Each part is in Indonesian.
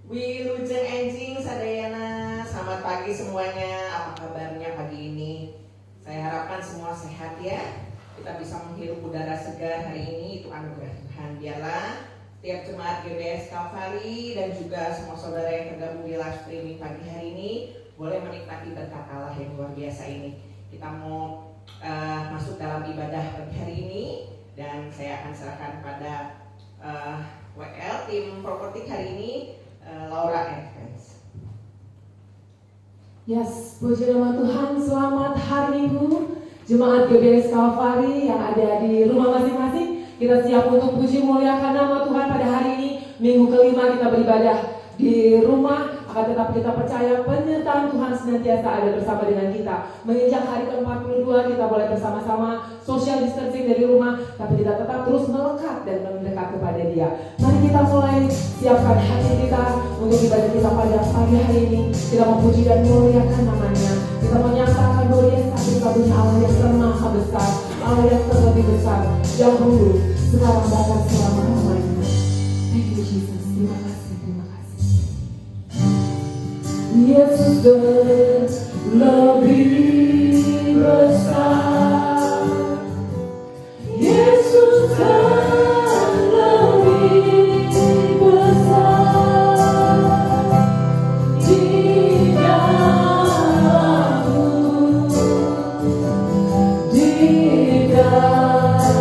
Wilujeng Enjing Sadayana, selamat pagi semuanya. Apa kabarnya pagi ini? Saya harapkan semua sehat ya. Kita bisa menghirup udara segar hari ini, itu anugerah Tuhan. Biarlah tiap jemaat GBS Kalvari dan juga semua saudara yang tergabung di live streaming pagi hari ini boleh menikmati berkat Allah yang luar biasa ini. Kita mau masuk dalam ibadah pagi hari ini dan saya akan serahkan pada WL tim properti hari ini. Laura and Friends. Yes, puji nama Tuhan. Selamat hari Minggu, jemaat GBS Kalvari yang ada di rumah masing-masing. Kita siap untuk puji muliakan nama Tuhan pada hari ini. Minggu kelima kita beribadah di rumah. Akan tetap kita percaya penyertaan Tuhan senantiasa ada bersama dengan kita. Menginjak hari ke-42 kita boleh bersama-sama social distancing dari rumah, tapi kita tetap terus melekat dan mendekat kepada Dia. Mari kita mulai siapkan hati kita untuk ibadah kita pada pagi hari ini. Kita memuji dan memuliakan namanya. Kita menyatakan bahwa Dia satu-satunya Allah yang maha besar, Allah yang terlebih besar, dahulu, sekarang, bahkan selama-lamanya. Thank you Jesus. Terima kasih, terima kasih. Yesus lebih besar. Yesus lebih besar di dalamku, di dalamku.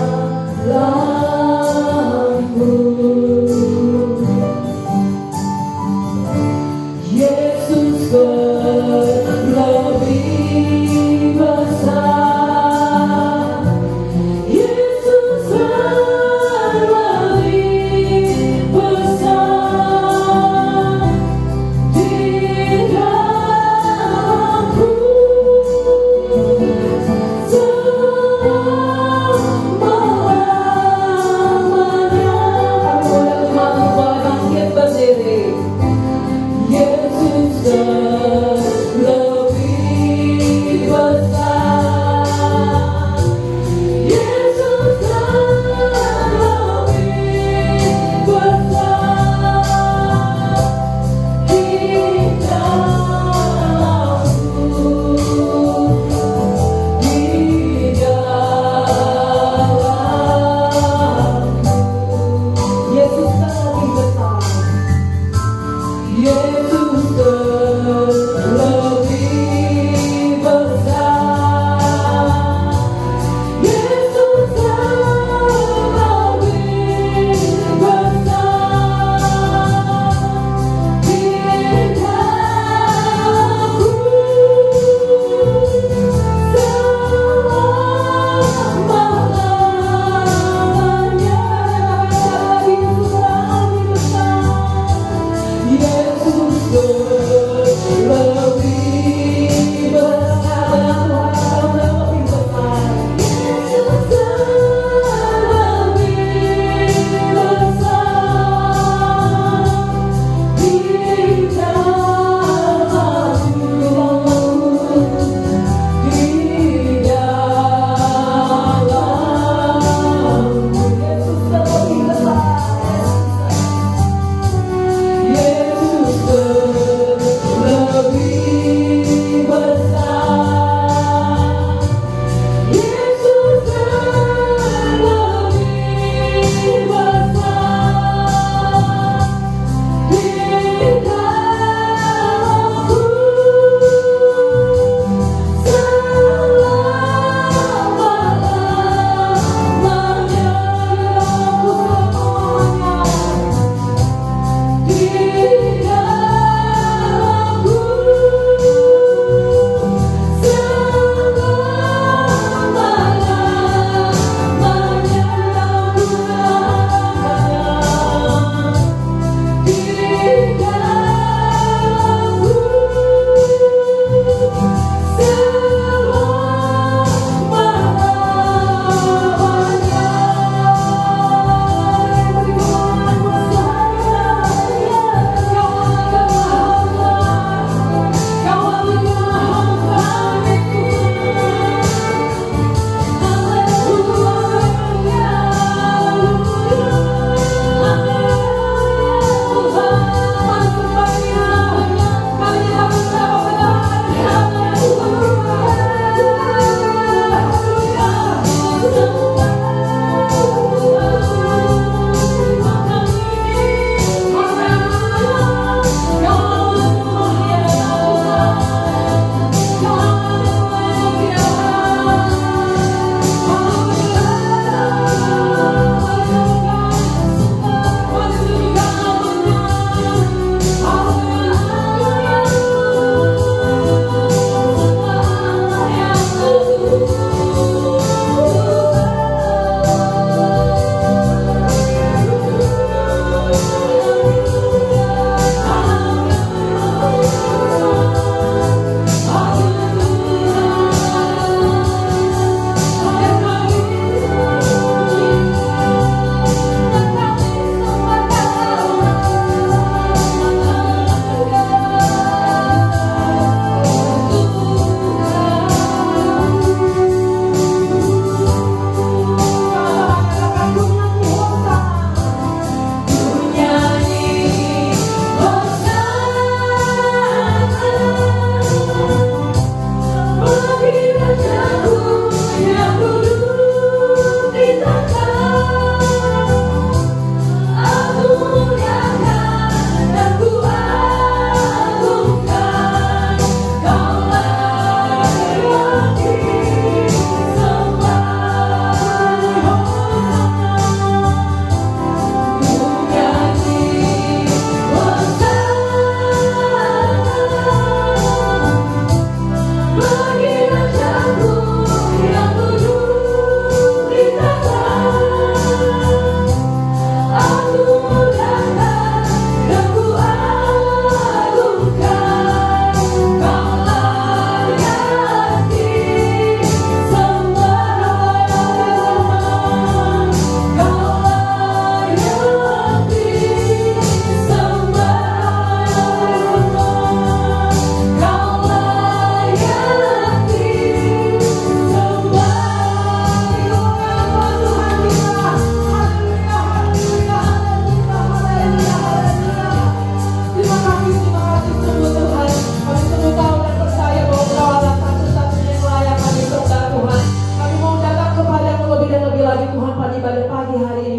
Yesus lebih besar.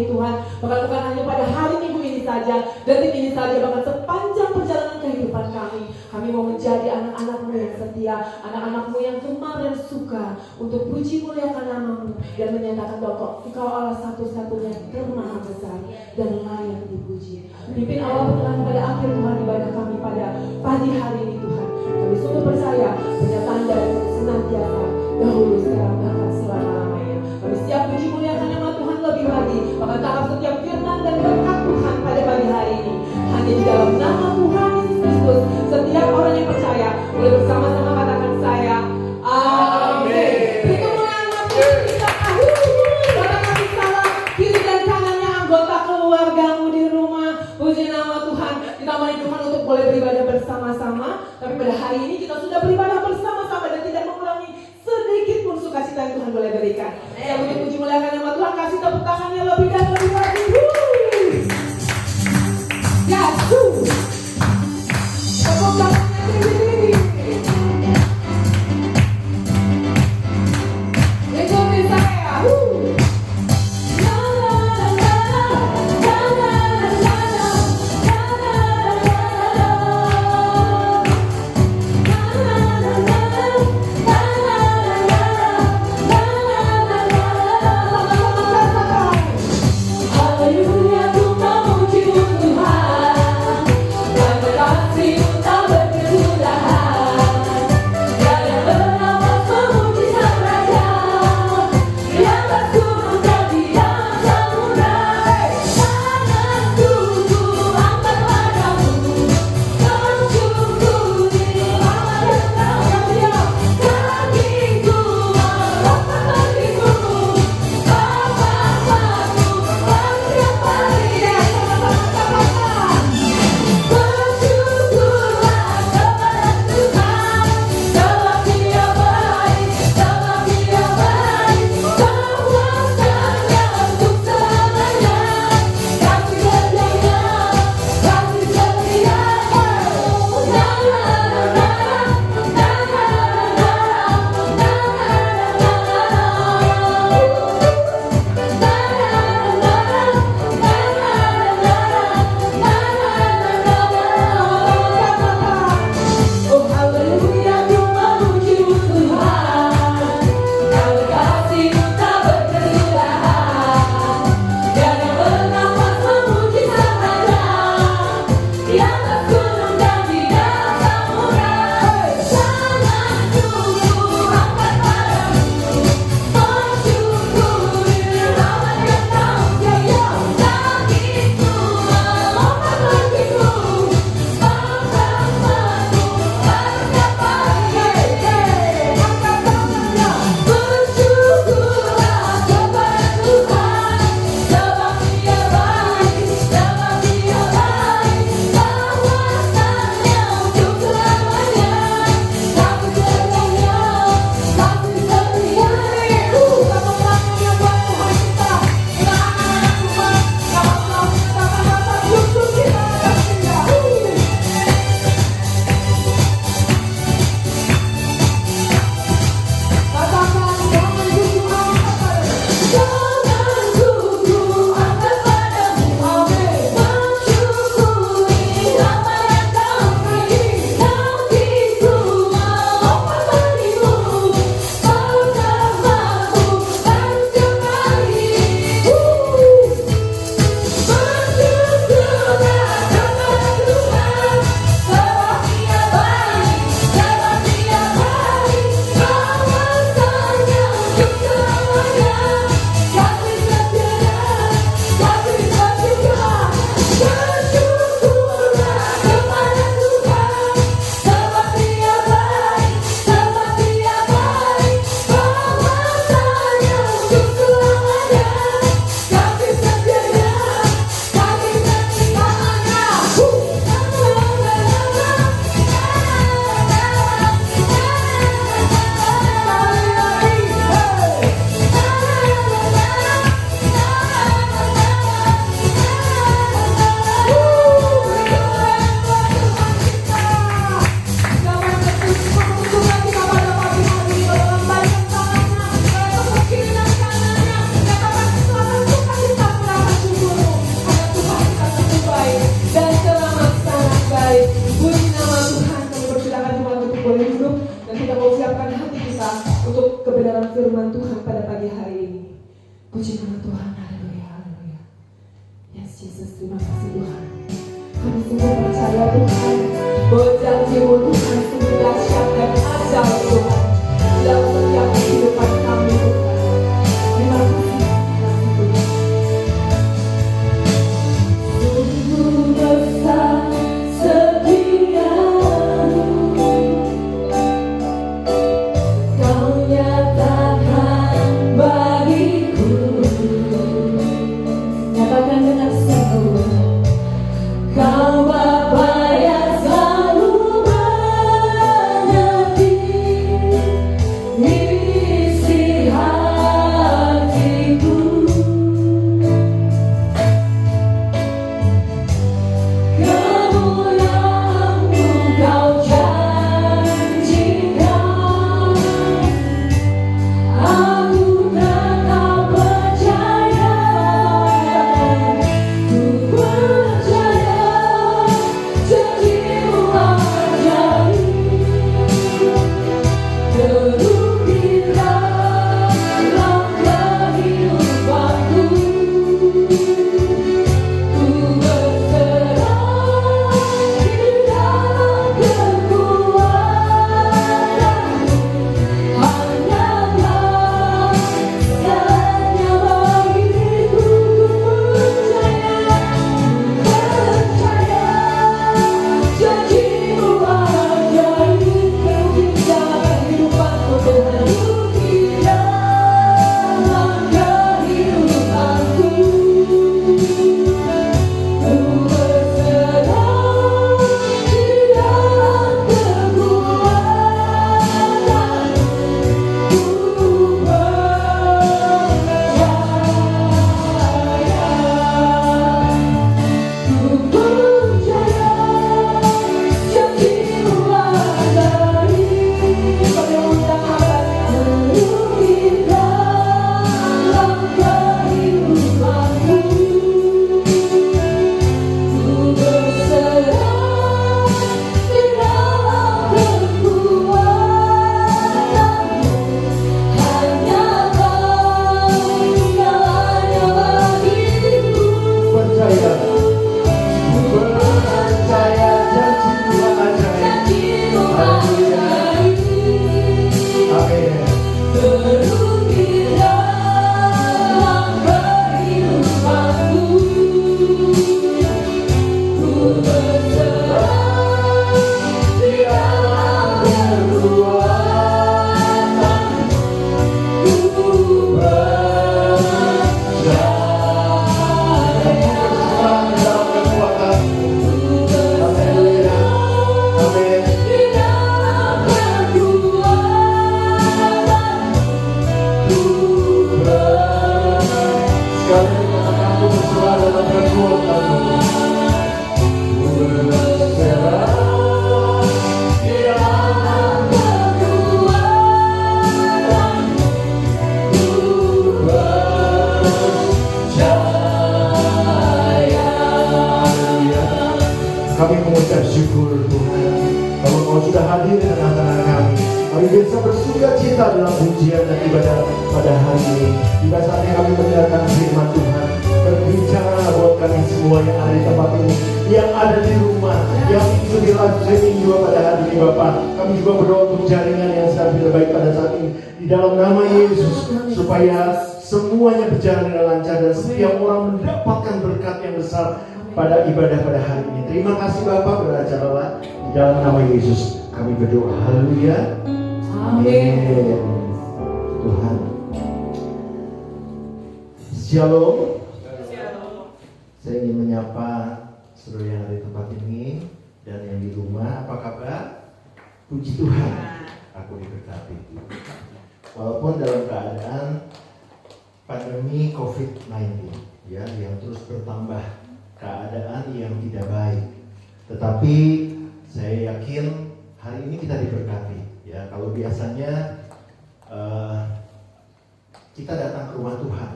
Tuhan. Bahkan bukan hanya pada hari Minggu ini saja, detik ini saja, bahkan sepanjang perjalanan kehidupan kami. Kami mau menjadi anak-anak-Mu yang setia, anak-anak-Mu yang gemar dan suka untuk puji muliakan nama-Mu dan menyatakan bahwa Engkau Allah satu-satunya yang termaha besar dan layak dipuji. Pimpin awal pertengahan pada akhir Tuhan ibadah kami pada pagi hari ini Tuhan. Kami sungguh percaya pernyataan dari senantiasa dahulu sekarang bahkan selama-lamanya. Kami siap puji muliakan nama Tuhan lebih lagi. Bahkan tangkap setiap firman dan berkat Tuhan pada pagi hari ini. Hanya di dalam nama Tuhan Yesus Kristus, setiap orang yang percaya boleh bersama-sama katakan saya amin. Beri kemuliaan Tuhan kita. Katakan salam kiri dan kanannya anggota keluargamu di rumah. Puji nama Tuhan. Kita mari Tuhan untuk boleh beribadah bersama-sama. Tapi pada hari ini kita sudah beribadah bersama-sama dan tidak mengurangi sedikit pun sukacita yang Tuhan boleh berikan. Yang untuk puji muliakan nama Tuhan, kasih tepuk tangannya lebih dan lebih lagi. Yes, tepuk tangannya tinggi. Ikuti saya. Puji nama Tuhan, haleluya, haleluya. Yes, Jesus, terima kasih Tuhan. Kami sungguh percaya Tuhan, bahwa janji-Mu Tuhan sungguh dahsyat dan ajaib Tuhan. Dalam setiap kehidupan kami Tuhan. Terima kasih, Tuhan. Sungguh besar setia-Mu, Kau nyatakan bagiku. Nyatakan dengan sungguh, Kau Bapa yang selalu mengerti isi hatiku. Kemuliaan-Mu Kau janjikan, aku tetap percaya. Ku percaya janji-Mu ajaib, terukir dalam kehidupanku. Ku berserah di dalam kekuatan-Mu, hanya Kau segalanya bagiku. Percaya janji-Mu ajaib, terukir dalam kehidupanku, terukir dalam kehidupanku. Ku berserah di dalam kekuatan-Mu, ku percaya janji-Mu ajaib, pada undangan terukir dalam kehidupanku. Ku berserah di dalam kekuatan-Mu, hanya Kau segalanya bagiku. Percaya janji-Mu ajaib. Janji-Mu ajaib, Amin. terukir dalam kehidupanku. Ku berserah di dalam kekuatan-Mu, ku percaya. Dalam kekuatan-Mu. Haleluya. Amin. Di dalam kekuatan-Mu, Sekali lagi katakan, aku berserah dalam kekuatan-Mu. Ku berserah di dalam kekuatan-Mu, ku percaya. Kami mengucap syukur Tuhan bahwa Kau sudah hadir di tengah-tengah kami. Kami bisa bersuka cita dalam pujian dan ibadah pada hari ini. Tiba saatnya kami mendengarkan firman Tuhan. Berbicara buat kami semua yang ada di tempat ini, yang ada di rumah, yang ikut di live streaming juga pada hari ini Bapak. Kami juga berdoa untuk jaringan yang stabil baik pada saat ini. Di dalam nama Yesus, supaya semuanya berjalan dengan lancar dan setiap orang mendapatkan berkat yang besar pada ibadah pada hari ini. Terima kasih Bapak, beracaralah di dalam nama Yesus. Kami berdoa, haleluya. Amin. Tuhan. Shalom. Saya ingin menyapa saudara yang ada di tempat ini dan yang di rumah. Apa kabar? Puji Tuhan, aku diberkati. Walaupun dalam keadaan pandemi COVID-19 ya, yang terus bertambah, keadaan yang tidak baik, tetapi saya yakin hari ini kita diberkati. Ya, kalau biasanya kita datang ke rumah Tuhan,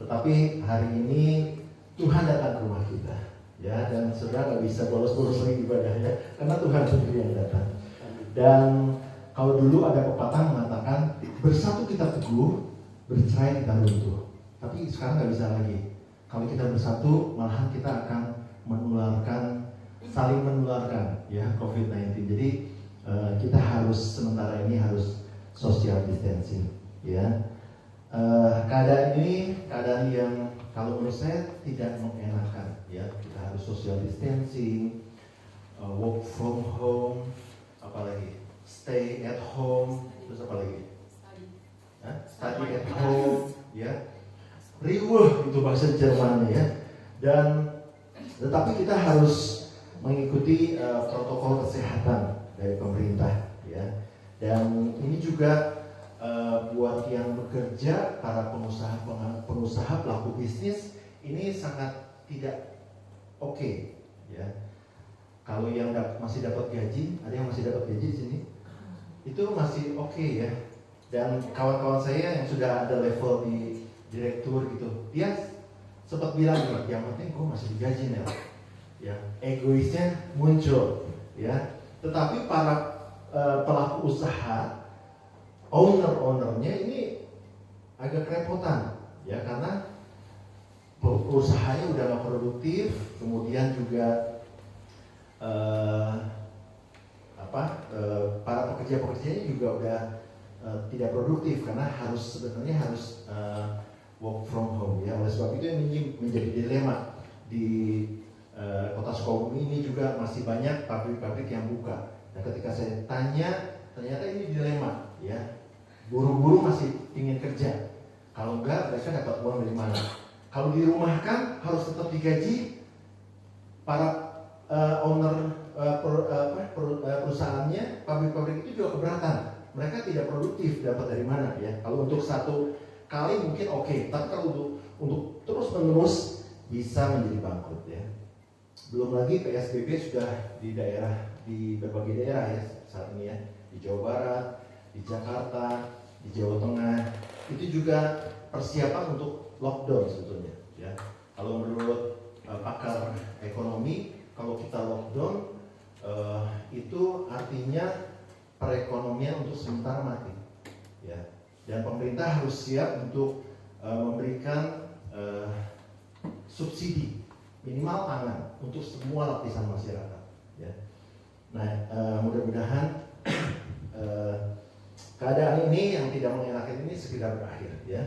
tetapi hari ini Tuhan datang ke rumah kita. Ya, dan saudara nggak bisa bolos-bolos lagi ibadahnya karena Tuhan sendiri yang datang. Dan kalau dulu ada pepatah mengatakan, bersatu kita teguh, bercerai kita runtuh. Tapi sekarang nggak bisa lagi. Kalau kita bersatu, malahan kita akan saling menularkan ya COVID-19. Jadi kita harus sementara ini harus social distancing ya. Keadaan ini keadaan yang kalau menurut saya tidak mengenakan ya. Kita harus social distancing, work from home, apalagi stay at home, terus apa lagi? Study at home ya. Riweuh itu bahasa Jermannya ya. Tetapi kita harus mengikuti protokol kesehatan dari pemerintah ya. Dan ini juga buat yang bekerja, para pengusaha pelaku bisnis ini sangat tidak oke ya. Kalau yang masih dapat gaji, ada yang masih dapat gaji di sini, itu masih oke ya. Dan kawan-kawan saya yang sudah ada level di direktur gitu, dia sempat bilang, yang penting gue masih digaji nih, ya egoisnya muncul, ya. Tetapi para pelaku usaha, ownernya ini agak kerepotan, ya karena usahanya udah nggak produktif, kemudian juga para pekerja-pekerjanya juga udah tidak produktif karena sebenarnya harus work from home ya. Oleh sebab itu ini menjadi dilema di kota Sukabumi ini juga masih banyak pabrik-pabrik yang buka. Dan ketika saya tanya, ternyata ini dilema ya. Buruh-buruh masih ingin kerja. Kalau enggak, mereka dapat uang dari mana? Kalau dirumahkan harus tetap digaji. Para owner perusahaannya, pabrik-pabrik itu juga keberatan. Mereka tidak produktif, dapat dari mana ya? Kalau untuk satu kali mungkin oke, tapi kalau untuk terus-menerus bisa menjadi bangkrut ya. Belum lagi PSBB sudah di berbagai daerah ya saat ini ya, di Jawa Barat, di Jakarta, di Jawa Tengah, itu juga persiapan untuk lockdown sebetulnya ya. Kalau menurut pakar ekonomi, kalau kita lockdown itu artinya perekonomian untuk sementara mati ya. Dan pemerintah harus siap untuk memberikan subsidi minimal pangan untuk semua lapisan masyarakat ya. Nah mudah-mudahan keadaan ini yang tidak mengenakan ini segera berakhir ya.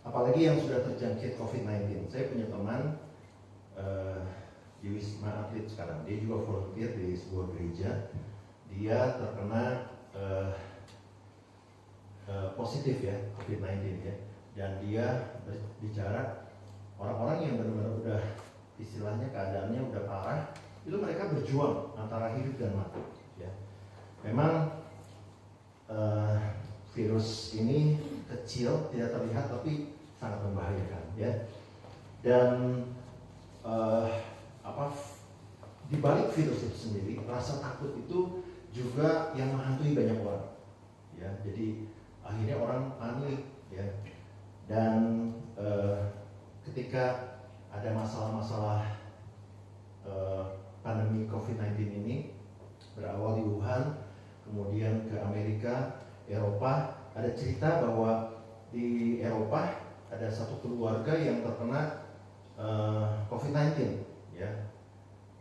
Apalagi yang sudah terjangkit COVID-19. Saya punya teman di Wisma Atlet sekarang, dia juga volunteer di sebuah gereja. Dia terkena positif ya COVID-19 ya, dan dia bicara orang-orang yang benar-benar udah istilahnya keadaannya udah parah, itu mereka berjuang antara hidup dan mati ya. Memang virus ini kecil, tidak terlihat tapi sangat membahayakan ya. Dan di balik virus itu sendiri, rasa takut itu juga yang menghantui banyak orang ya. Jadi akhirnya orang panik ya. Dan ketika ada masalah-masalah pandemi COVID-19 ini berawal di Wuhan, kemudian ke Amerika, Eropa, ada cerita bahwa di Eropa ada satu keluarga yang terkena COVID-19 ya,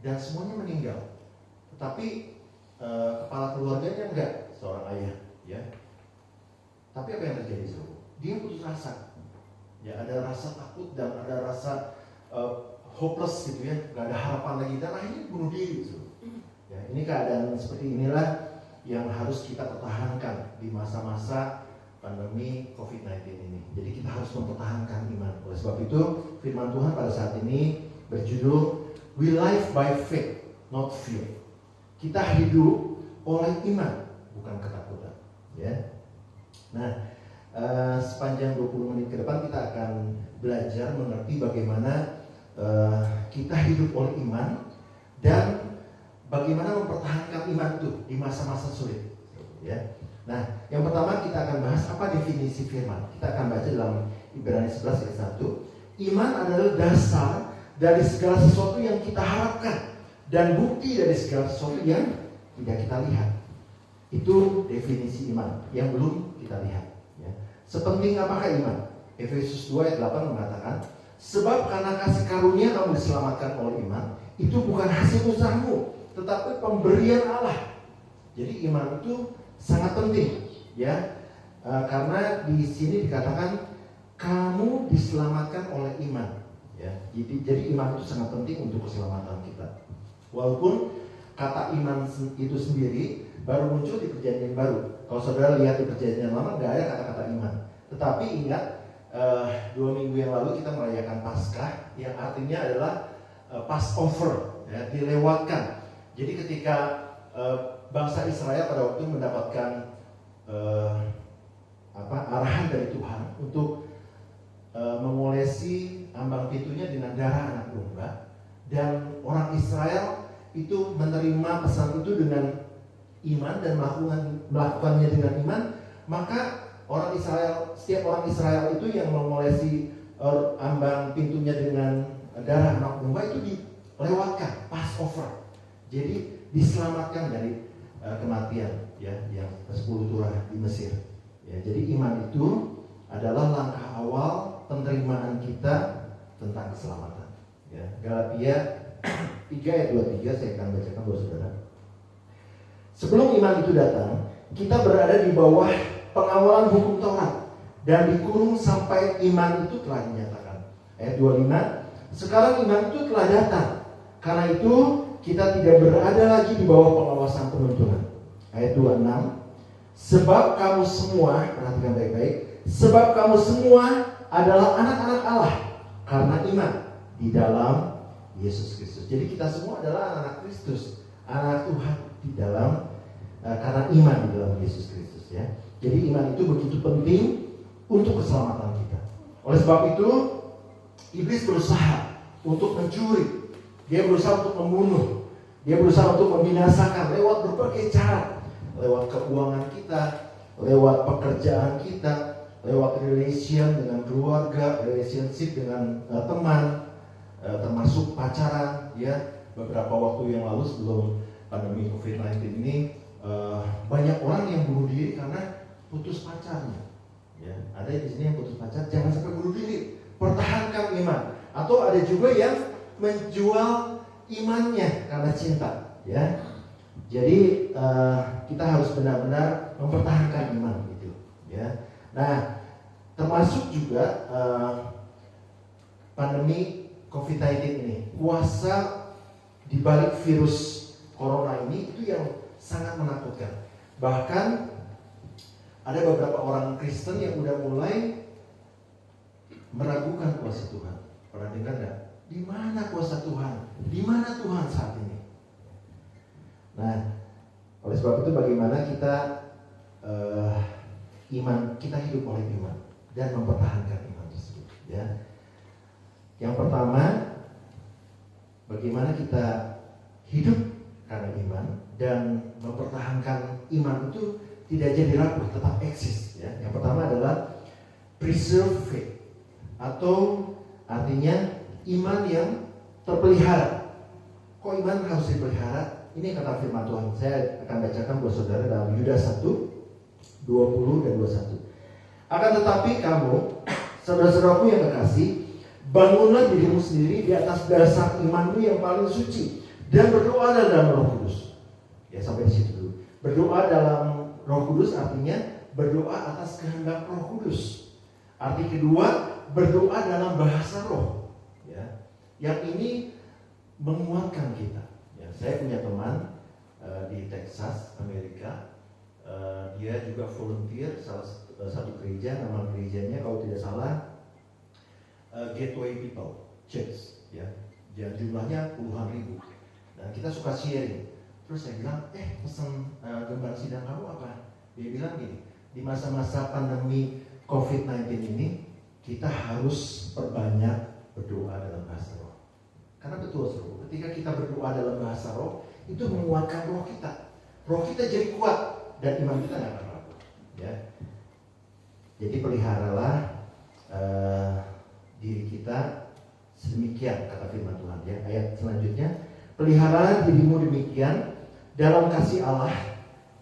dan semuanya meninggal. Tetapi kepala keluarganya enggak, seorang ayah ya. Tapi apa yang terjadi sob? Dia putus asa ya, ada rasa takut dan ada rasa hopeless gitu ya, nggak ada harapan lagi, dan akhirnya bunuh diri sob. Ya, ini keadaan seperti inilah yang harus kita pertahankan di masa-masa pandemi COVID-19 ini. Jadi kita harus mempertahankan iman. Oleh sebab itu firman Tuhan pada saat ini berjudul We Live by Faith, Not Fear. Kita hidup oleh iman, bukan ketakutan ya. Nah, sepanjang 20 menit ke depan kita akan belajar mengerti bagaimana kita hidup oleh iman dan bagaimana mempertahankan iman itu di masa-masa sulit ya. Nah, yang pertama kita akan bahas apa definisi firman. Kita akan baca dalam Ibrani 11 ayat 1. Iman adalah dasar dari segala sesuatu yang kita harapkan dan bukti dari segala sesuatu yang tidak kita lihat. Itu definisi iman yang belum kita lihat ya. Sepenting apakah iman? Efesus 2 ayat 8 mengatakan, sebab karena kasih karunia kamu diselamatkan oleh iman, itu bukan hasil usahamu, tetapi pemberian Allah. Jadi iman itu sangat penting, ya, karena di sini dikatakan kamu diselamatkan oleh iman, ya. Jadi iman itu sangat penting untuk keselamatan kita. Walaupun kata iman itu sendiri baru muncul di Perjanjian Baru. Kalau saudara lihat di Perjanjian Lama nggak ada kata-kata iman. Tetapi ingat 2 minggu yang lalu kita merayakan Paskah, yang artinya adalah Passover, ya, dilewatkan. Jadi ketika bangsa Israel pada waktu mendapatkan arahan dari Tuhan untuk mengolesi ambang pintunya dengan darah anak domba, dan orang Israel itu menerima pesan itu dengan iman dan melakukannya dengan iman, maka setiap orang Israel itu yang mengolesi ambang pintunya dengan darah anak domba itu dilewatkan, Passover. Jadi diselamatkan dari kematian, ya, yang 10 turah di Mesir. Ya, jadi iman itu adalah langkah awal penerimaan kita tentang keselamatan. Ya, Galatia 3 ayat 23 saya akan bacakan buat saudara. Sebelum iman itu datang, kita berada di bawah pengawalan hukum Taurat dan dikurung sampai iman itu telah dinyatakan. Ayat 25, sekarang iman itu telah datang. Karena itu kita tidak berada lagi di bawah pengawasan penuntunan. Ayat 26, sebab kamu semua, perhatikan baik-baik, sebab kamu semua adalah anak-anak Allah karena iman di dalam Yesus Kristus. Jadi kita semua adalah anak Kristus, anak Tuhan di dalam karena iman di dalam Yesus Kristus, ya. Jadi iman itu begitu penting untuk keselamatan kita. Oleh sebab itu iblis berusaha untuk mencuri, dia berusaha untuk membunuh, dia berusaha untuk membinasakan lewat berbagai cara, lewat keuangan kita, lewat pekerjaan kita, lewat relation dengan keluarga, relationship dengan teman, termasuk pacaran, ya. Beberapa waktu yang lalu sebelum pandemi COVID-19 ini banyak orang yang bunuh diri karena putus pacarnya. Ya, ada di sini yang putus pacar, jangan sampai bunuh diri. Pertahankan iman. Atau ada juga yang menjual imannya karena cinta, ya. Jadi kita harus benar-benar mempertahankan iman, gitu, ya. Nah, termasuk juga pandemi COVID-19 ini, kuasa di balik virus corona ini itu yang sangat menakutkan. Bahkan ada beberapa orang Kristen yang udah mulai meragukan kuasa Tuhan. Pernah dengar nggak? Di mana kuasa Tuhan? Di mana Tuhan saat ini? Nah, oleh sebab itu bagaimana kita iman kita hidup oleh iman dan mempertahankan iman tersebut, ya. Yang pertama, bagaimana kita hidup karena iman dan mempertahankan iman itu tidak jadi rapuh, tetap eksis, ya. Yang pertama adalah preserve faith, atau artinya iman yang terpelihara. Kok iman harus dipelihara? Ini kata firman Tuhan. Saya akan bacakan buat saudara dalam Yudas 1:20 dan 21. Akan tetapi kamu, saudara-saudaraku yang kekasih, bangunlah dirimu sendiri di atas dasar imanmu yang paling suci dan berdoa dalam Roh Kudus. Ya, sampai di situ dulu. Berdoa dalam Roh Kudus artinya berdoa atas kehendak Roh Kudus. Arti kedua, berdoa dalam bahasa roh, ya. Yang ini menguatkan kita. Ya, saya punya teman di Texas, Amerika. Dia juga volunteer salah satu gereja, nama gerejanya kalau tidak salah Gateway People Church, ya. Dan jumlahnya puluhan ribu. Dan kita suka sharing. Terus saya bilang, pesan gambar sidang kamu apa? Dia bilang gini, di masa-masa pandemi COVID-19 ini kita harus perbanyak berdoa dalam bahasa roh. Karena betul, saudara, ketika kita berdoa dalam bahasa roh, itu menguatkan roh kita. Roh kita jadi kuat dan iman kita nggak akan rapuh, ya. Jadi peliharalah diri kita sedemikian, kata firman Tuhan, ya. Ayat selanjutnya, peliharalah dirimu demikian dalam kasih Allah,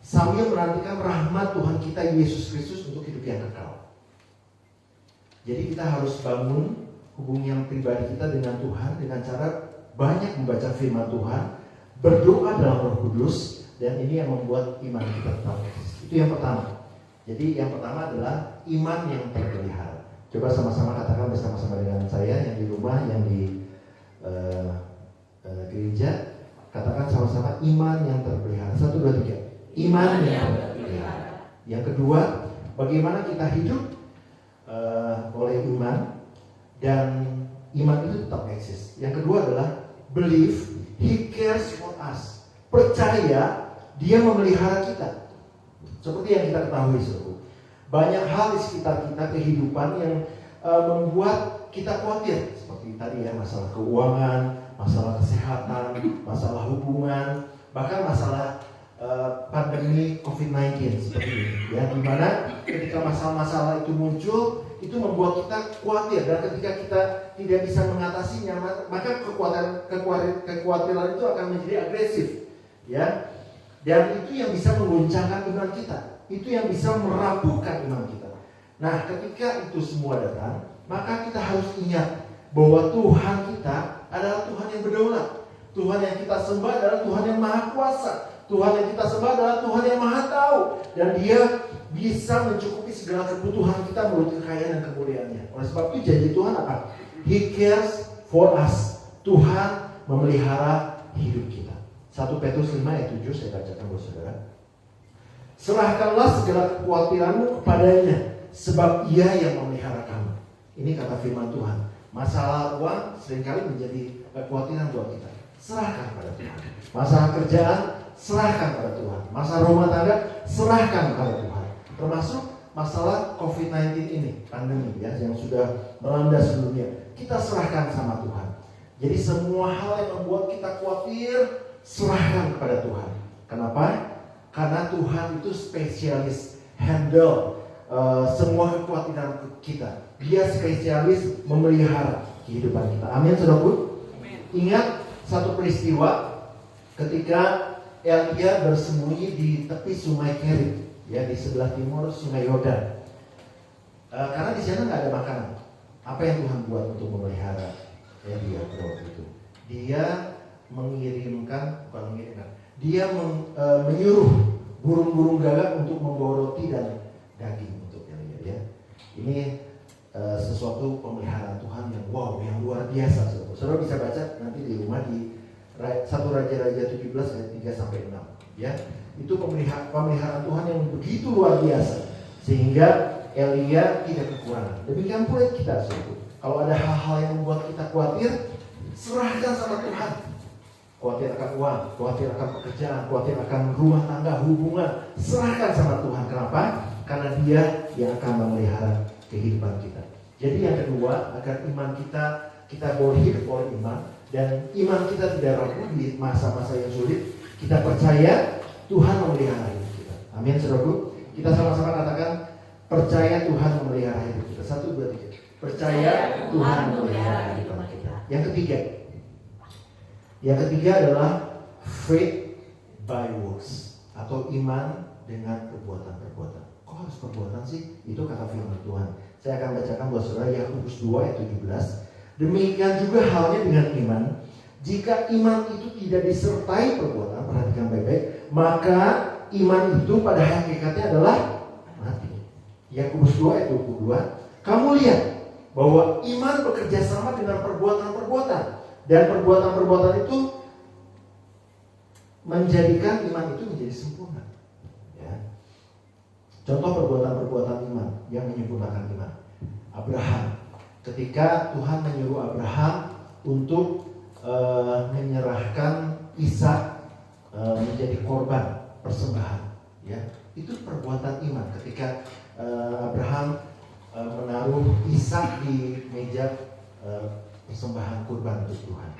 sambil menantikan rahmat Tuhan kita Yesus Kristus untuk hidup yang kekal. Jadi kita harus bangun hubungan pribadi kita dengan Tuhan dengan cara banyak membaca firman Tuhan, berdoa dalam Roh Kudus, dan ini yang membuat iman kita tetap eksis. Itu yang pertama. Jadi yang pertama adalah iman yang terpelihara. Coba sama-sama katakan bersama-sama dengan saya yang di rumah, yang di gereja. Katakan sama-sama iman yang terpelihara. 1, 2, 3. Iman yang terpelihara. Yang kedua, bagaimana kita hidup oleh iman dan iman itu tetap eksis. Yang kedua adalah believe He cares for us. Percaya Dia memelihara kita. Seperti yang kita ketahui, saudara. Banyak hal di sekitar kita, kehidupan yang membuat kita khawatir. Seperti tadi ya, masalah keuangan, masalah kesehatan, masalah hubungan, bahkan masalah pandemi COVID-19 seperti ini. Ya, dimana ketika masalah-masalah itu muncul, itu membuat kita khawatir, dan ketika kita tidak bisa mengatasinya, maka kekhawatiran itu akan menjadi agresif, ya. Dan itu yang bisa mengguncangkan iman kita, itu yang bisa merapuhkan iman kita. Nah, ketika itu semua datang, maka kita harus ingat bahwa Tuhan kita adalah Tuhan yang berdaulat. Tuhan yang kita sembah adalah Tuhan yang maha kuasa. Tuhan yang kita sembah adalah Tuhan yang maha tahu, dan Dia bisa mencukupi segala kebutuhan kita menurut kekayaan dan kemuliaannya. Oleh sebab itu janji Tuhan apa? He cares for us. Tuhan memelihara hidup kita. 1 Petrus 5 ayat 7 saya bacakan buat saudara. Serahkanlah segala kekhawatiranmu kepadanya, sebab Ia yang memelihara kamu. Ini kata firman Tuhan. Masalah uang seringkali menjadi kekhawatiran buat kita. Serahkan pada Tuhan. Masalah kerjaan, serahkan pada Tuhan. Masalah rumah tangga, serahkan pada Tuhan. Termasuk masalah COVID-19 ini, pandemi ya, yang sudah melanda seluruh dunia. Kita serahkan sama Tuhan. Jadi semua hal yang membuat kita khawatir, serahkan kepada Tuhan. Kenapa? Karena Tuhan itu spesialis handle semua kekhawatiran kita. Dia spesialis memelihara kehidupan kita. Amin, saudaraku. Ingat satu peristiwa ketika Elia bersembunyi di tepi sungai Kerit, ya, di sebelah timur sungai Yordan. Karena di sana nggak ada makanan. Apa yang Tuhan buat untuk memelihara Elia pada waktu itu? Dia Dia menyuruh burung-burung gagak untuk membawa roti dan daging untuk Elia. Ya. Ini sesuatu pemeliharaan Tuhan yang wow, yang luar biasa. Saudara bisa baca nanti di rumah di 1 Raja-Raja 17 ayat 3 sampai 6. Ya, itu pemeliharaan Tuhan yang begitu luar biasa sehingga Elia tidak kekurangan. Demikian pula kita, saudara. Kalau ada hal-hal yang membuat kita khawatir, serahkan sama Tuhan. Khawatir akan uang, khawatir akan pekerjaan, khawatir akan rumah tangga, hubungan, serahkan sama Tuhan. Kenapa? Karena Dia yang akan memelihara kehidupan kita. Jadi yang kedua, agar iman kita boleh hidup oleh iman, dan iman kita tidak rapuh di masa-masa yang sulit. Kita percaya Tuhan memelihara hidup kita. Amin, saudaraku. Kita sama-sama katakan, percaya Tuhan memelihara hidup kita. 1, 2, 3. Percaya Tuhan memelihara hidup kita. Yang ketiga adalah faith by works, atau iman dengan perbuatan-perbuatan. Kok harus perbuatan sih? Itu kata firman Tuhan. Saya akan bacakan buat saudara Yakobus 2 ayat 17. Demikian juga halnya dengan iman. Jika iman itu tidak disertai perbuatan, perhatikan baik-baik, maka iman itu pada hakikatnya adalah mati. Yakobus 2 ayat 22. Kamu lihat bahwa iman bekerja sama dengan perbuatan-perbuatan, dan perbuatan-perbuatan itu menjadikan iman itu menjadi sempurna. Ya. Contoh perbuatan-perbuatan iman yang menyempurnakan iman. Abraham, ketika Tuhan menyuruh Abraham untuk menyerahkan Ishak menjadi korban persembahan, ya, itu perbuatan iman. Ketika Abraham menaruh Ishak di meja persembahan kurban untuk Tuhan.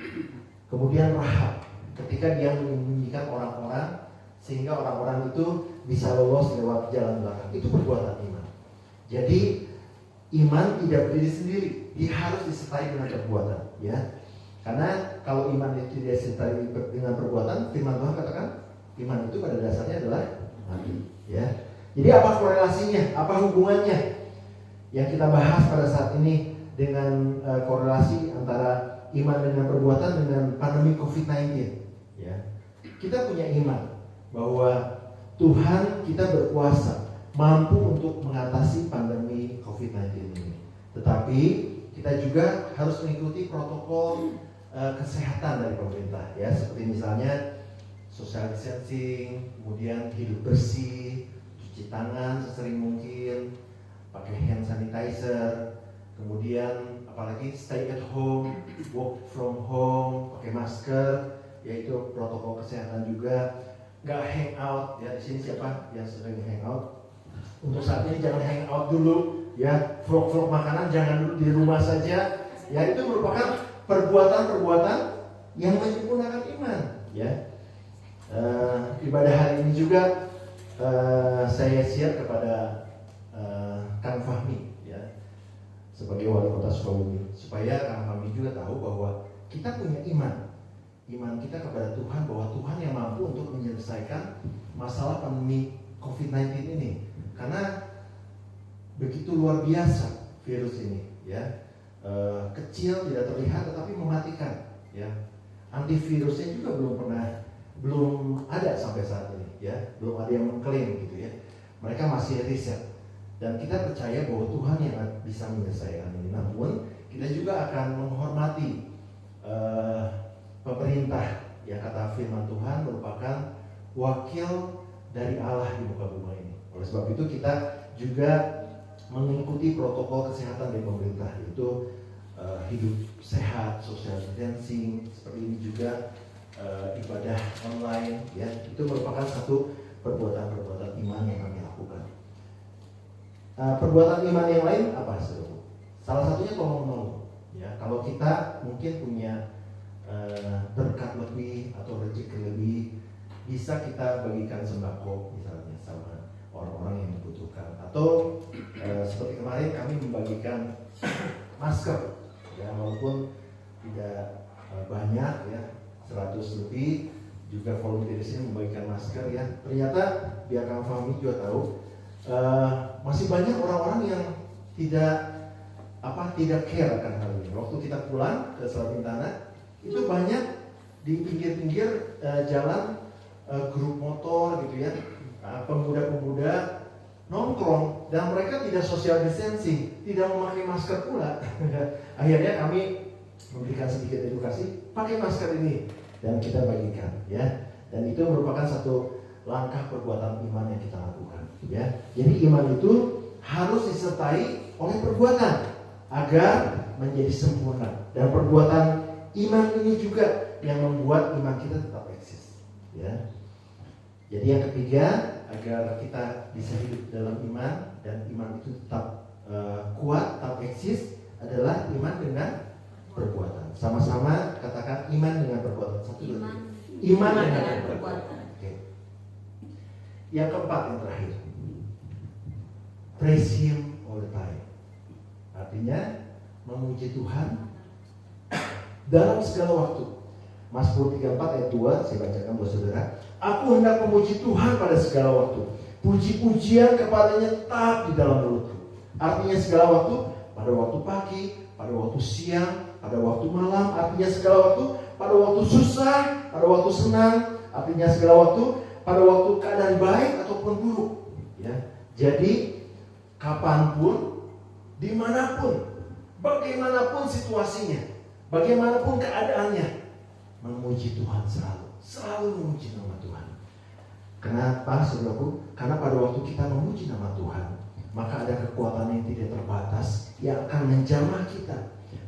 Kemudian Rahab, ketika dia menyembunyikan orang-orang sehingga orang-orang itu bisa lolos lewat jalan belakang, itu perbuatan iman. Jadi iman tidak berdiri sendiri, dia harus disertai dengan perbuatan, ya. Karena kalau iman itu tidak disertai dengan perbuatan, firman Tuhan katakan iman itu pada dasarnya adalah mati, ya. Jadi apa korelasinya? Apa hubungannya? Yang kita bahas pada saat ini dengan korelasi antara iman dengan perbuatan dengan pandemi COVID-19. Ya. Kita punya iman bahwa Tuhan kita berkuasa, mampu untuk mengatasi pandemi COVID-19 ini. Tetapi kita juga harus mengikuti protokol kesehatan dari pemerintah, ya, seperti misalnya social distancing, kemudian hidup bersih, cuci tangan sesering mungkin, pakai hand sanitizer, kemudian apalagi stay at home, work from home, pakai masker, yaitu protokol kesehatan juga. Nggak hang out, ya, di sini siapa yang sering hang out? Untuk saat ini jangan hang out dulu, ya, vlog-vlog makanan jangan dulu di rumah saja, ya, itu merupakan perbuatan-perbuatan yang menyempurnakan iman, ya. Ibadah hari ini juga saya share kepada Kang Fahmi, ya, sebagai wali kota Sukabumi, supaya Kang Fahmi juga tahu bahwa kita punya iman kita kepada Tuhan, bahwa Tuhan yang mampu untuk menyelesaikan masalah pandemi COVID-19 ini, karena begitu luar biasa virus ini, ya. Kecil, tidak terlihat, tetapi mematikan, ya. Antivirusnya juga belum ada sampai saat ini, ya, belum ada yang mengklaim gitu, ya. Mereka masih riset, dan kita percaya bahwa Tuhan yang bisa menyelesaikan ini. Namun kita juga akan menghormati pemerintah, yang kata firman Tuhan merupakan wakil dari Allah di muka bumi ini. Oleh sebab itu kita juga mengikuti protokol kesehatan dari pemerintah, yaitu hidup sehat, social distancing, seperti ini juga ibadah online, ya, itu merupakan satu perbuatan-perbuatan iman yang kami lakukan. Perbuatan iman yang lain apa, saudara? Salah satunya tolong menolong, ya. Kalau kita mungkin punya berkat lebih atau rezeki lebih, bisa kita bagikan sembako misalnya sama orang-orang yang membutuhkan, atau seperti kemarin kami membagikan masker, ya, walaupun tidak banyak, ya, 100 lebih, juga volunteer di sini membagikan masker, ya. Ternyata biar Kang Fahmi juga tahu, masih banyak orang-orang yang tidak care akan hal ini. Waktu kita pulang ke Salabintana, itu banyak di pinggir-pinggir jalan grup motor gitu, ya, pemuda-pemuda nongkrong, dan mereka tidak social distancing, tidak memakai masker pula. Akhirnya kami memberikan sedikit edukasi, pakai masker ini, dan kita bagikan, ya. Dan itu merupakan satu langkah perbuatan iman yang kita lakukan, ya. Jadi iman itu harus disertai oleh perbuatan agar menjadi sempurna, dan perbuatan iman ini juga yang membuat iman kita tetap eksis, ya. Jadi yang ketiga, agar kita bisa hidup dalam iman dan iman itu tetap kuat, tetap eksis, adalah iman dengan perbuatan. Sama-sama katakan iman dengan perbuatan. Satu, dua, tiga. Iman dengan perbuatan. Oke. Yang keempat, yang terakhir, praise Him all the time. Artinya memuji Tuhan dalam segala waktu. Mazmur 34 ayat 2, saya bacakan buat saudara. Aku hendak memuji Tuhan pada segala waktu. Puji-pujian kepadanya tetap di dalam mulutku. Artinya segala waktu, pada waktu pagi, pada waktu siang, pada waktu malam. Artinya segala waktu, pada waktu susah, pada waktu senang. Artinya segala waktu, pada waktu keadaan baik ataupun buruk, ya. Jadi kapanpun, dimanapun, bagaimanapun situasinya, bagaimanapun keadaannya, memuji Tuhan selalu memuji nama Tuhan. Kenapa, saudaraku? Karena pada waktu kita memuji nama Tuhan, maka ada kekuatan yang tidak terbatas yang akan menjamah kita,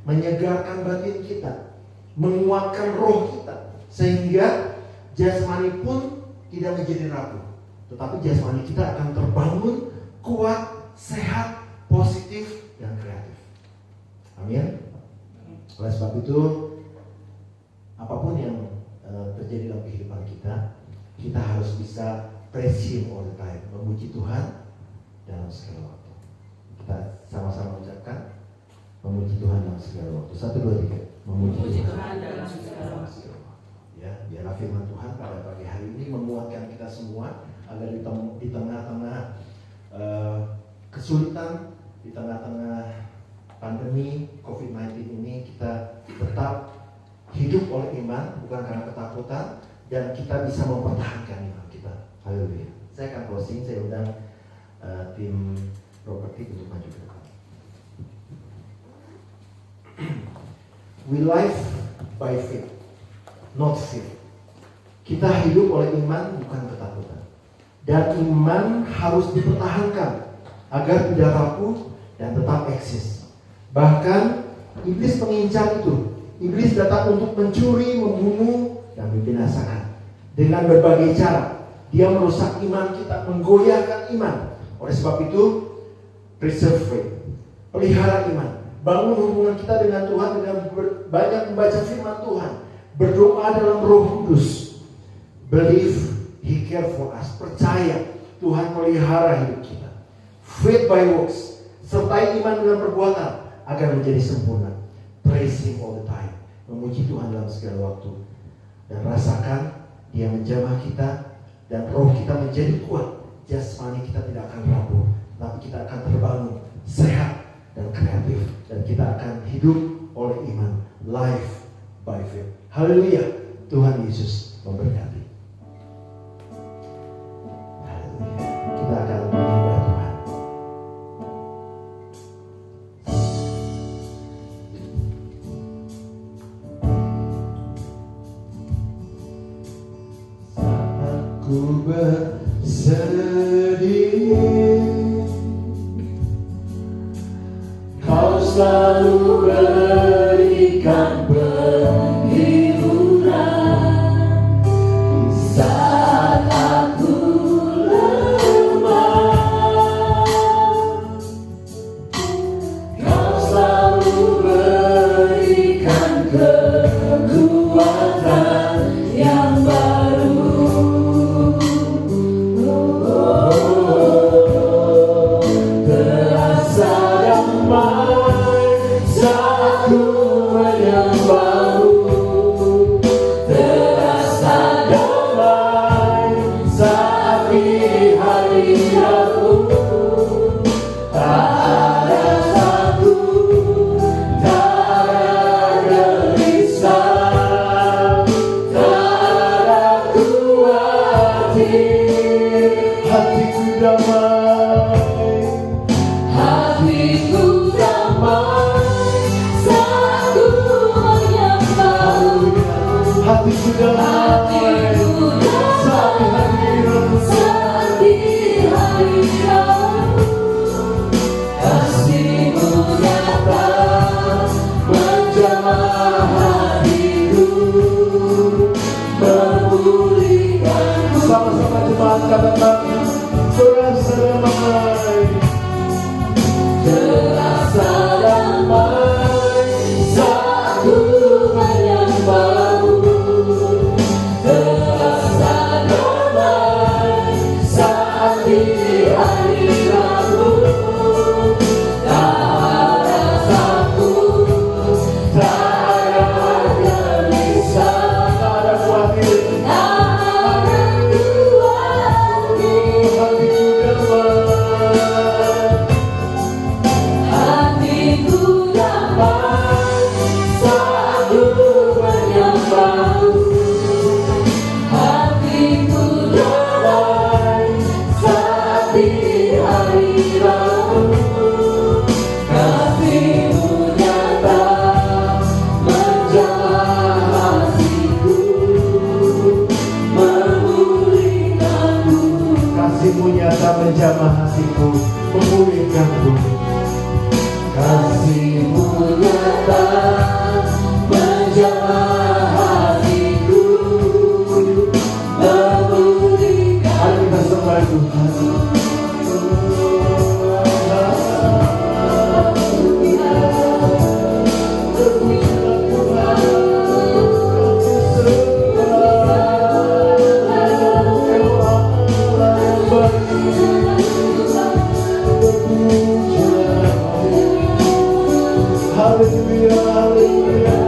menyegarkan batin kita, menguatkan roh kita, sehingga jasmani pun tidak menjadi rapuh, tetapi jasmani kita akan terbangun, kuat, sehat, positif, dan kreatif. Amin. Oleh sebab itu, apapun yang terjadi dalam kehidupan kita, kita harus bisa praise Him all the time, memuji Tuhan dalam segala waktu. Kita sama-sama ucapkan, memuji Tuhan dalam segala waktu. 1, 2, 3. Memuji Tuhan dalam segala waktu. Ya, biarlah firman Tuhan pada pagi hari ini menguatkan kita semua agar di tengah-tengah kesulitan, di di tengah-tengah pandemi COVID-19 ini kita tetap hidup oleh iman, bukan karena ketakutan, dan kita bisa mempertahankan iman kita. Haleluya. Saya akan closing, saya undang tim properti untuk maju ke depan. We live by faith, not fear. Kita hidup oleh iman, bukan ketakutan. Dan iman harus dipertahankan agar tidak rapuh dan tetap eksis. Bahkan iblis mengincar itu. Iblis datang untuk mencuri, membunuh, dan membinasakan. Dengan berbagai cara, dia merusak iman kita, menggoyahkan iman. Oleh sebab itu, preserve faith, pelihara iman. Bangun hubungan kita dengan Tuhan dengan banyak membaca firman Tuhan. Berdoa dalam Roh Kudus. Believe He care for us. Percaya Tuhan pelihara hidup kita. Faith by works. Sertai iman dengan perbuatan agar menjadi sempurna. Praise Him all the time. Memuji Tuhan dalam segala waktu. Dan rasakan Dia menjamah kita. Dan roh kita menjadi kuat. Jasmani kita tidak akan rapuh. Tapi kita akan terbangun sehat dan kreatif. Dan kita akan hidup oleh iman. Life by faith. Haleluya. Tuhan Yesus memberkati. Haleluya. Kita akan menyembah Tuhan. Saat ku bersedih, Kau selalu berikan penghiburan. Saat aku lemah, Kau selalu berikan kekuatan yang baru. Terasa damai saat ku menyembahmu. Terasa damai saat di hadiratmu. Tak ada takut, tak ada gelisah, tak ada khawatir. Hatiku damai, hatiku damai saat ku menyembahmu. Hatiku damai saat di hadiratmu. Kasih-Mu nyata menjamah hatiku, memulihkanku. Sama-sama jemaat katakan, terasa damai. Terasa damai saat ku menyembahmu. Terasa damai saat di hadiratmu. Tak ada takut, tak ada gelisah, tak ada khawatir, tak ada khawatir. Hatiku damai, hatiku damai saat ku menyembahmu. Hatiku damai saat di hadiratmu. Kasih-Mu nyata menjamah hatiku, memulihkanku. Kasih-Mu nyata menjamah hatiku, memulihkanku. Kasih-Mu nyata menjamah hatiku, memulihkanku. Mari kita sembah Tuhan. Hallelujah, hallelujah.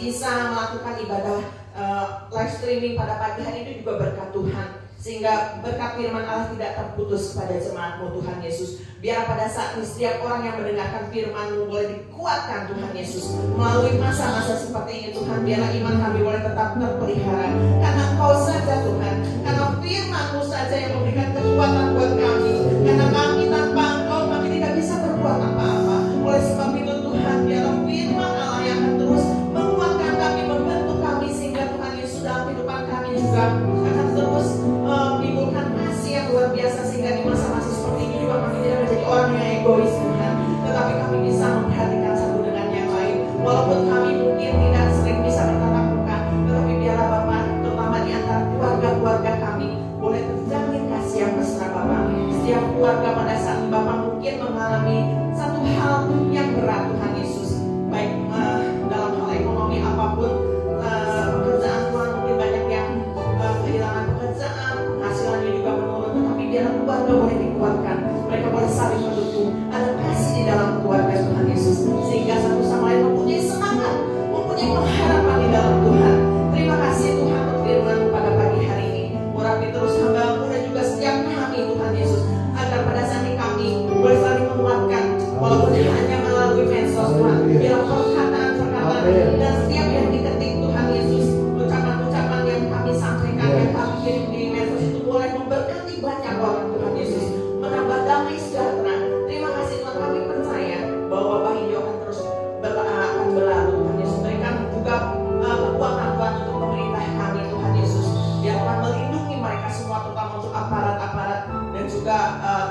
bisa melakukan ibadah live streaming pada pagi hari itu juga berkat Tuhan, sehingga berkat firman Allah tidak terputus kepada jemaat-Mu Tuhan Yesus. Biar pada saat ini setiap orang yang mendengarkan firman-Mu boleh dikuatkan Tuhan Yesus melalui masa-masa seperti ini Tuhan. Biarlah iman kami boleh tetap terpelihara, karena Engkau saja Tuhan, karena firman-Mu saja yang memberikan kekuatan buat kami. Karena kami tanpa Engkau kami tidak bisa berbuat apa-apa. Oleh sebab itu Tuhan, biarlah firman Allah yang akan terus menguatkan kami, membentuk kami, sehingga Tuhan Yesus dalam kehidupan kami juga akan terus menimbulkan kasih yang luar biasa, sehingga di masa-masa seperti ini juga kami tidak menjadi orang yang egois Tuhan, tetapi kami bisa memperhatikan satu dengan yang lain. Walaupun kami mungkin tidak sering bisa bertatap muka, tetapi biarlah Bapak, terutama di antara keluarga-keluarga kami, boleh terjalin kasih yang mesra Bapak. Setiap keluarga pada saat Bapak mungkin mengalami satu hal yang berat Tuhan Yesus, baik dalam hal ekonomi apapun, pekerjaan Tuhan mungkin banyak yang kehilangan pekerjaan, penghasilannya juga menurun, tetapi biarlah keluarga boleh dikuatkan, mereka boleh saling mendukung, ada kasih di dalam keluarga Tuhan Yesus, sehingga satu sama lain mempunyai semangat, mempunyai pengharapan di dalam Tuhan. Terima kasih Tuhan untuk firman-Mu pada pagi hari ini. Urapi terus hamba-Mu dan juga setiap kami Tuhan Yesus, agar pada saat ini kami boleh saling menguatkan, walaupun hanya melalui medsos Tuhan. Biarlah perkataan-perkataan dan setiap yang diketik Tuhan Yesus, ucapan-ucapan yang kami sampaikan, yang kami kirim di medsos itu boleh memberkati banyak orang Tuhan Yesus, menambah damai sejahtera. Terima kasih Tuhan, kami percaya bahwa wabah ini akan terus akan berlalu Tuhan Yesus. Berikan juga kekuatan Tuhan untuk pemerintah kami Tuhan Yesus, biar Tuhan melindungi mereka semua, terutama untuk aparat-aparat dan juga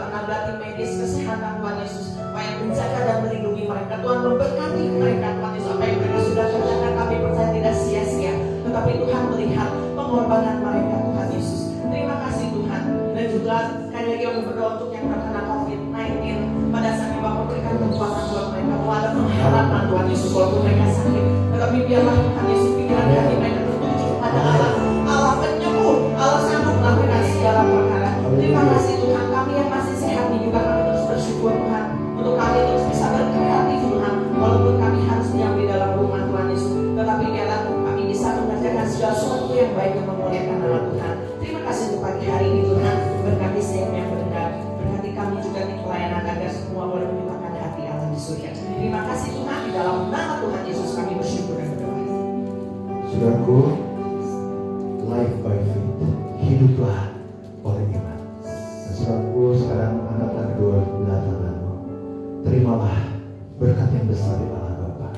tenaga tim medis kesehatan Tuhan Yesus, supaya menjaga dan melindungi mereka. Tuhan memberkati mereka Tuhan Yesus, apa yang mereka sudah kerjakan kami percaya tidak sia-sia, tetapi Tuhan melihat pengorbanan mereka Tuhan Yesus. Terima kasih Tuhan. Dan juga sekali lagi kami berdoa untuk yang terkena COVID-19, pada saat ini Bapak berikan kekuatan buat mereka, bahwa ada pengharapan Tuhan Yesus walaupun mereka sakit, tetapi biarlah Tuhan Yesus pikiran hati mereka tertuju kepada Allah, Allah penyembuh, Allah sanggup melakukan segala perkara. Terima kasih Tuhan, kami yang masih sehat ini juga kami terus bersyukur Tuhan, untuk kami terus bisa berkreatif Tuhan, walaupun kami harus diam di dalam rumah Tuhan Yesus, tetapi biarlah kami bisa mengerjakan segala sesuatu yang baik yang memuliakan nama Tuhan. Terima kasih untuk pagi hari ini Tuhan, berkati setiap yang mendengar, berkati kami juga di pelayanan agar semua boleh menyukakan hati Allah di surga. Terima kasih Tuhan, di dalam nama Tuhan Yesus kami bersyukur dan berdoa. Saudaraku, life by faith, hiduplah oleh iman. Dan saudaraku, sekarang angkatlah kedua belah tanganmu. Terimalah berkat yang besar dari Allah Bapa,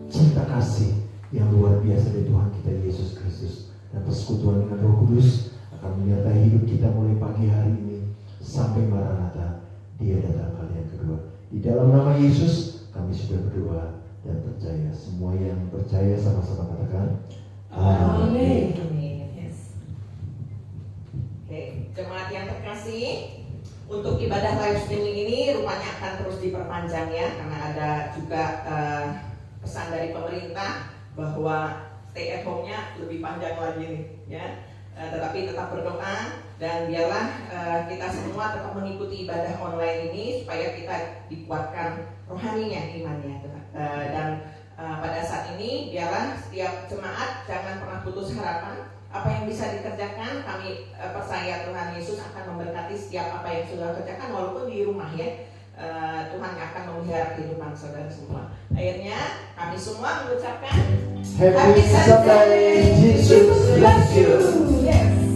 cinta kasih yang luar biasa dari Tuhan kita Yesus Kristus, dan persekutuan dengan Roh Kudus akan menyertai hidup kita mulai pagi hari ini sampai Maranatha, Dia datang kali yang kedua. Di dalam nama Yesus kami sudah berdoa dan percaya. Semua yang percaya sama-sama katakan Amin. Yes. Oke, jemaat yang terkasih, untuk ibadah live streaming ini rupanya akan terus diperpanjang ya, karena ada juga pesan dari pemerintah bahwa stay at home-nya lebih panjang lagi nih ya. Tetapi tetap berdoa dan biarlah kita semua tetap mengikuti ibadah online ini supaya kita dikuatkan rohaninya, imannya. Dan pada saat ini biarlah setiap jemaat jangan pernah putus harapan. Apa yang bisa dikerjakan, kami percaya Tuhan Yesus akan memberkati setiap apa yang sudah kerjakan walaupun di rumah ya. Tuhan akan memelihara kehidupan saudara semua. Akhirnya kami semua mengucapkan Happy Sunday, Jesus bless you. Yes.